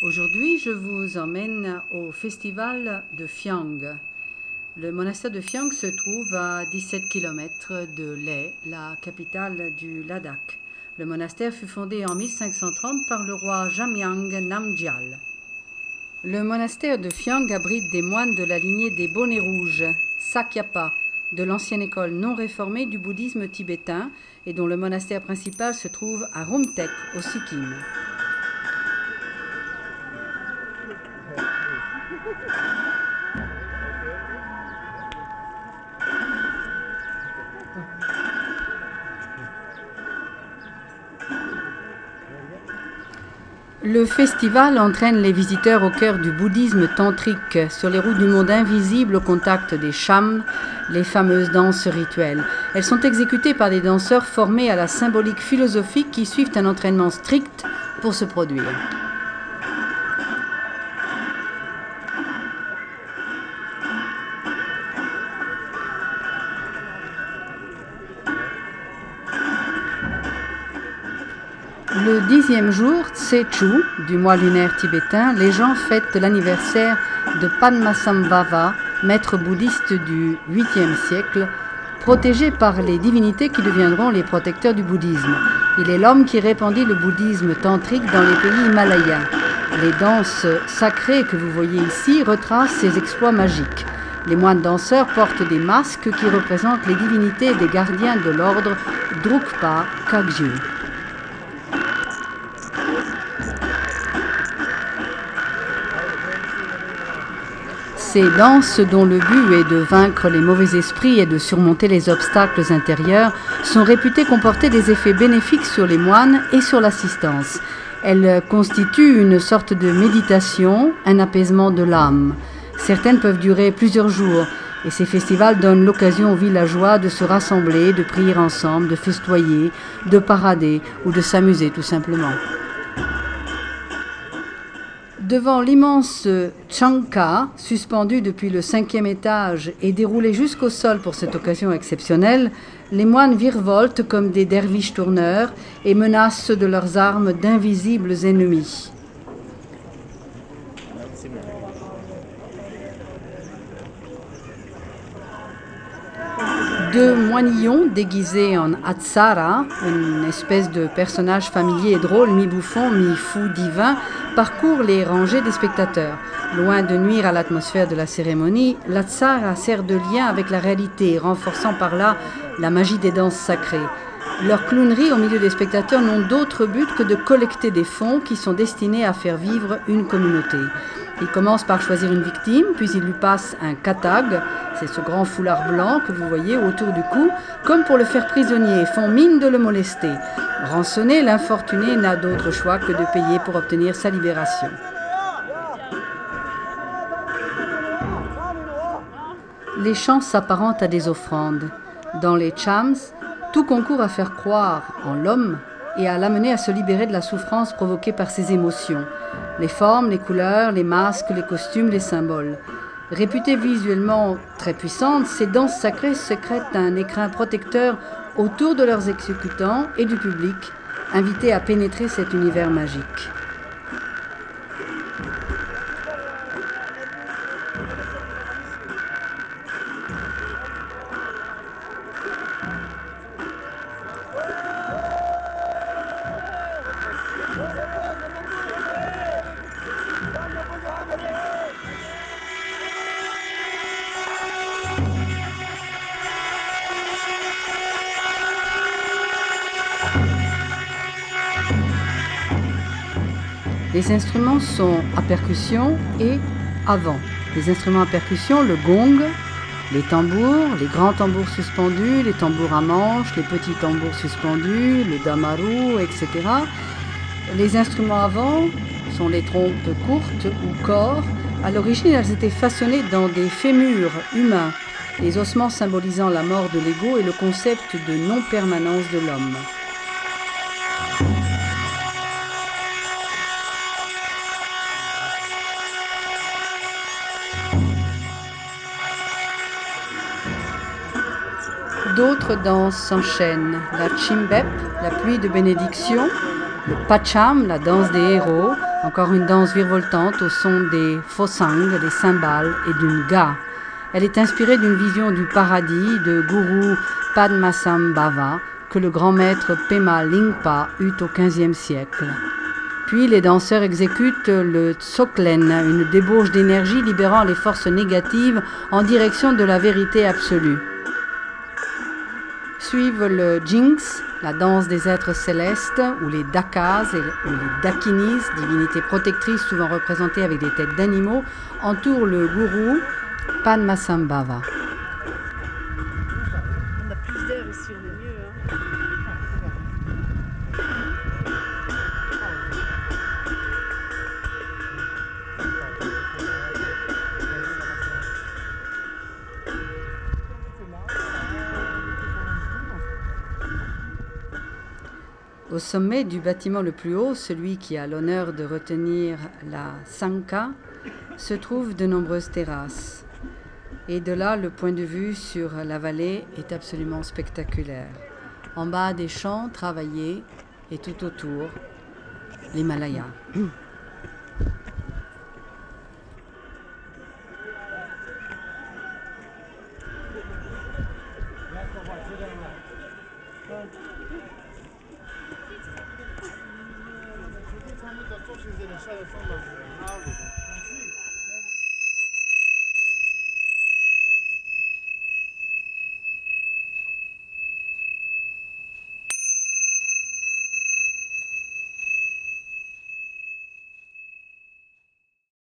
Aujourd'hui, je vous emmène au festival de Phiang. Le monastère de Phiang se trouve à 17 km de Leh, la capitale du Ladakh. Le monastère fut fondé en 1530 par le roi Jamyang Namgyal. Le monastère de Phiang abrite des moines de la lignée des bonnets rouges, Sakyapa, de l'ancienne école non réformée du bouddhisme tibétain et dont le monastère principal se trouve à Rumtek, au Sikkim. Le festival entraîne les visiteurs au cœur du bouddhisme tantrique, sur les routes du monde invisible au contact des shams, les fameuses danses rituelles. Elles sont exécutées par des danseurs formés à la symbolique philosophique qui suivent un entraînement strict pour se produire. Le 10e jour, Tse-chu, du mois lunaire tibétain, les gens fêtent l'anniversaire de Padmasambhava, maître bouddhiste du 8e siècle, protégé par les divinités qui deviendront les protecteurs du bouddhisme. Il est l'homme qui répandit le bouddhisme tantrique dans les pays himalayens. Les danses sacrées que vous voyez ici retracent ses exploits magiques. Les moines danseurs portent des masques qui représentent les divinités des gardiens de l'ordre Drukpa Kagyu. Ces danses, dont le but est de vaincre les mauvais esprits et de surmonter les obstacles intérieurs, sont réputées comporter des effets bénéfiques sur les moines et sur l'assistance. Elles constituent une sorte de méditation, un apaisement de l'âme. Certaines peuvent durer plusieurs jours, et ces festivals donnent l'occasion aux villageois de se rassembler, de prier ensemble, de festoyer, de parader ou de s'amuser tout simplement. Devant l'immense Tsangka, suspendu depuis le 5e étage et déroulé jusqu'au sol pour cette occasion exceptionnelle, les moines virevoltent comme des derviches tourneurs et menacent de leurs armes d'invisibles ennemis. Deux moinillons déguisés en Atsara, une espèce de personnage familier et drôle, mi-bouffon, mi-fou divin, parcourent les rangées des spectateurs. Loin de nuire à l'atmosphère de la cérémonie, l'Atsara sert de lien avec la réalité, renforçant par là la magie des danses sacrées. Leurs clowneries au milieu des spectateurs n'ont d'autre but que de collecter des fonds qui sont destinés à faire vivre une communauté. Ils commencent par choisir une victime, puis ils lui passent un katag, c'est ce grand foulard blanc que vous voyez autour du cou, comme pour le faire prisonnier, et font mine de le molester. Rançonné, l'infortuné n'a d'autre choix que de payer pour obtenir sa libération. Les chants s'apparentent à des offrandes. Dans les chams, tout concourt à faire croire en l'homme et à l'amener à se libérer de la souffrance provoquée par ses émotions. Les formes, les couleurs, les masques, les costumes, les symboles. Réputées visuellement très puissantes, ces danses sacrées sécrètent un écrin protecteur autour de leurs exécutants et du public, invités à pénétrer cet univers magique. Les instruments sont à percussion et à vent. Les instruments à percussion, le gong, les tambours, les grands tambours suspendus, les tambours à manches, les petits tambours suspendus, le damaru, etc. Les instruments à vent sont les trompes courtes ou corps. À l'origine, elles étaient façonnées dans des fémurs humains, les ossements symbolisant la mort de l'ego et le concept de non-permanence de l'homme. D'autres danses s'enchaînent. La chimbep, la pluie de bénédiction, le pacham, la danse des héros, Encore une danse virevoltante au son des phosangs, des cymbales et d'une ga. Elle est inspirée d'une vision du paradis de Guru Padmasambhava que le grand maître Pema Lingpa eut au XVe siècle. Puis les danseurs exécutent le tsoklen, une débauche d'énergie libérant les forces négatives en direction de la vérité absolue. Suivent le jinx, la danse des êtres célestes, ou les dakas ou les dakinis, divinités protectrices souvent représentées avec des têtes d'animaux, entourent le gourou Padmasambhava. On a plus d'air ici, on est mieux. Hein. Au sommet du bâtiment le plus haut, celui qui a l'honneur de retenir la Sanka, se trouvent de nombreuses terrasses. Et de là, le point de vue sur la vallée est absolument spectaculaire. En bas, des champs travaillés et tout autour, l'Himalaya.